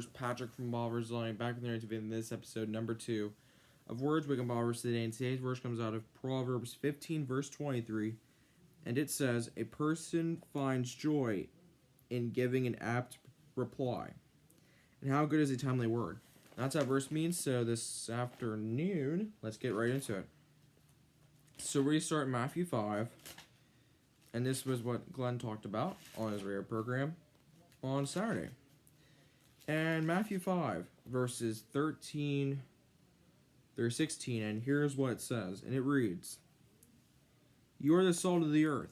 Ballers, Patrick from Ballers Line, back with the in this episode, number 2 of Words Week in Ballers today. And today's verse comes out of Proverbs 15, verse 23, and it says, "A person finds joy in giving an apt reply." And how good is a timely word? That's what verse means, so this afternoon, let's get right into it. So we start in Matthew 5, and this was what Glenn talked about on his radio program on Saturday. And Matthew 5, verses 13 through 16, and here's what it says, and it reads, "You are the salt of the earth,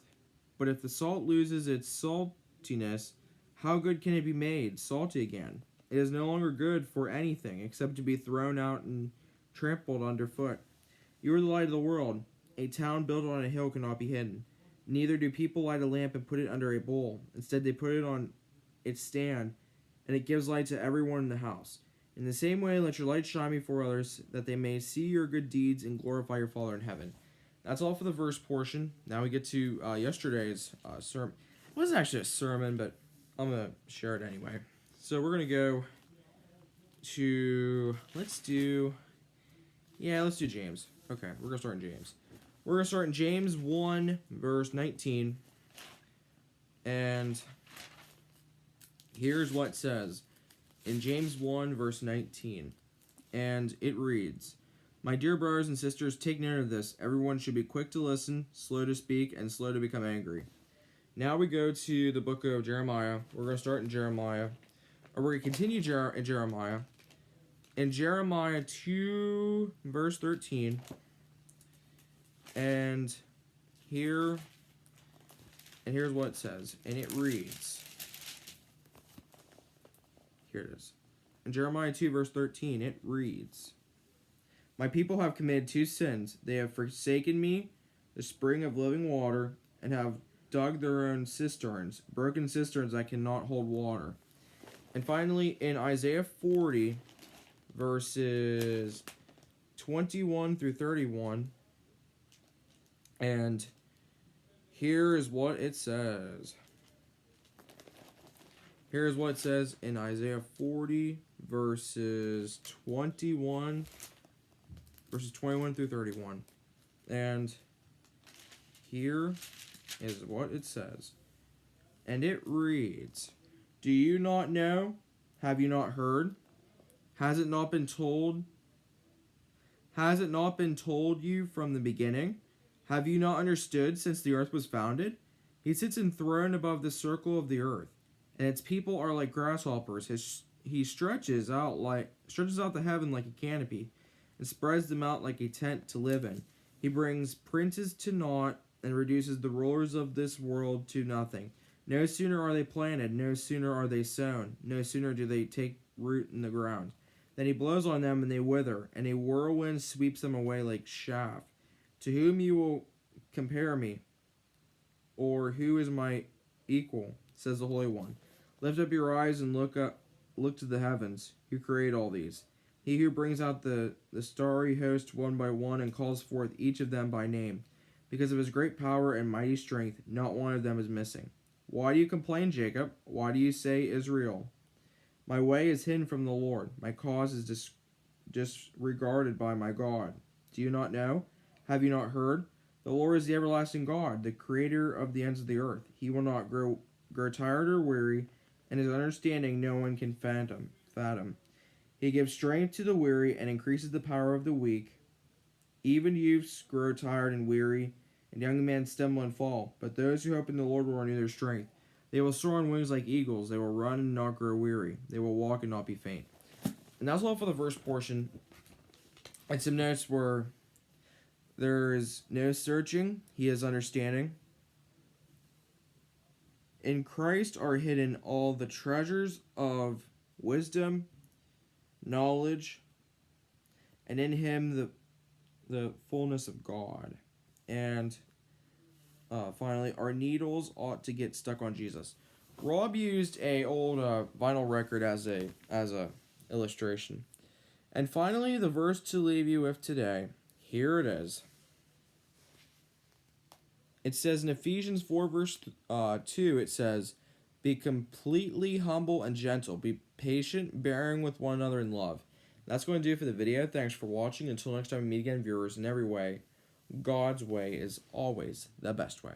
but if the salt loses its saltiness, how good can it be made salty again? It is no longer good for anything except to be thrown out and trampled underfoot. You are the light of the world. A town built on a hill cannot be hidden. Neither do people light a lamp and put it under a bowl. Instead, they put it on its stand, and it gives light to everyone in the house. In the same way, let your light shine before others, that they may see your good deeds and glorify your Father in heaven." That's all for the verse portion. Now we get to yesterday's sermon. It wasn't actually a sermon, but I'm going to share it anyway. So we're going to go to, let's do James. Okay, we're going to start in James. We're going to start in James 1, verse 19. And here's what it says in James 1, verse 19. And it reads, "My dear brothers and sisters, take note of this. Everyone should be quick to listen, slow to speak, and slow to become angry." Now we go to the book of Jeremiah. We're going to start in Jeremiah. Or we're going to continue in Jeremiah. In Jeremiah 2, verse 13. And here's what it says. And it reads. Here it is. In Jeremiah 2, verse 13, it reads, "My people have committed two sins. They have forsaken me, the spring of living water, and have dug their own cisterns, broken cisterns that cannot hold water." And finally, in Isaiah 40, verses 21 through 31, and here is what it says. Here is what it says in Isaiah 40, verses 21 through 31. And here is what it says. And it reads, "Do you not know? Have you not heard? Has it not been told? Has it not been told you from the beginning? Have you not understood since the earth was founded? He sits enthroned above the circle of the earth, and its people are like grasshoppers. He stretches out the heaven like a canopy, and spreads them out like a tent to live in. He brings princes to naught, and reduces the rulers of this world to nothing. No sooner are they planted, no sooner are they sown, no sooner do they take root in the ground. Then he blows on them, and they wither, and a whirlwind sweeps them away like chaff. To whom you will compare me, or who is my equal, says the Holy One. Lift up your eyes and look to the heavens, who create all these. He who brings out the starry host one by one and calls forth each of them by name. Because of his great power and mighty strength, not one of them is missing. Why do you complain, Jacob? Why do you say, Israel? My way is hidden from the Lord. My cause is disregarded by my God. Do you not know? Have you not heard? The Lord is the everlasting God, the creator of the ends of the earth. He will not grow tired or weary, and his understanding no one can fathom. He gives strength to the weary and increases the power of the weak. Even youths grow tired and weary, and young men stumble and fall. But those who hope in the Lord will renew their strength. They will soar on wings like eagles. They will run and not grow weary. They will walk and not be faint." And that's all for the verse portion. And some notes were, there is no searching, he is understanding. In Christ are hidden all the treasures of wisdom, knowledge, and in him the fullness of God. And finally, our needles ought to get stuck on Jesus. Rob used a old vinyl record as a illustration. And finally, the verse to leave you with today. Here it is. It says in Ephesians 4, verse 2, it says, "Be completely humble and gentle. patient, bearing with one another in love. That's going to do it for the video. Thanks for watching. Until next time we meet again, viewers, in every way, God's way is always the best way.